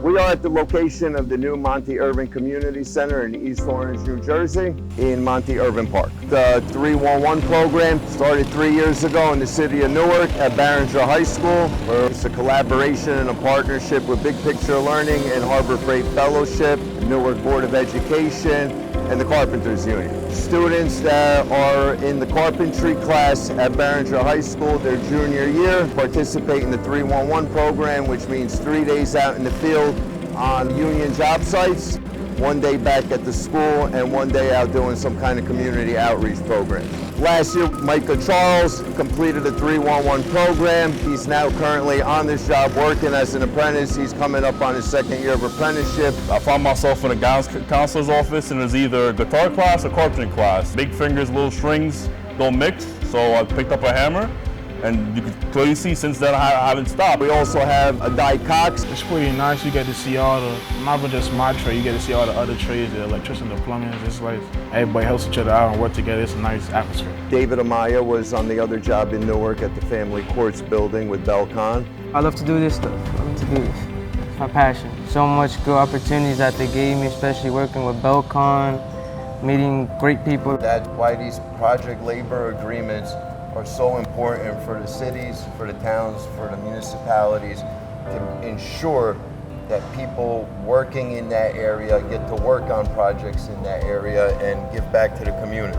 We are at the location of the new Monte Irvin Community Center in East Orange, New Jersey, in Monte Irvin Park. The 311 program started 3 years ago in the city of Newark at Barringer High School, where it's a collaboration and a partnership with Big Picture Learning and Harbor Freight Fellowship, Newark Board of Education, and the Carpenters Union. Students that are in the carpentry class at Barringer High School, their junior year, participate in the 311 program, which means 3 days out in the field on union job sites, 1 day back at the school, and 1 day out doing some kind of community outreach program. Last year, Micah Charles completed the 311 program. He's now currently on this job working as an apprentice. He's coming up on his second year of apprenticeship. I found myself in a guidance counselor's office, and it was either a guitar class or carpentry class. Big fingers, little strings don't mix, so I picked up a hammer. And you can clearly see since then I haven't stopped. We also have a die Cox. It's pretty nice. You get to see all the, not even just my trade, you get to see all the other trades, the electrician, the plumbing. It's like everybody helps each other out and work together. It's a nice atmosphere. David Amaya was on the other job in Newark at the Family Courts building with Belcon. I love to do this stuff. I love to do this. It's my passion. So much good opportunities that they gave me, especially working with Belcon, meeting great people. That's why these project labor agreements are so important for the cities, for the towns, for the municipalities, to ensure that people working in that area get to work on projects in that area and give back to the community.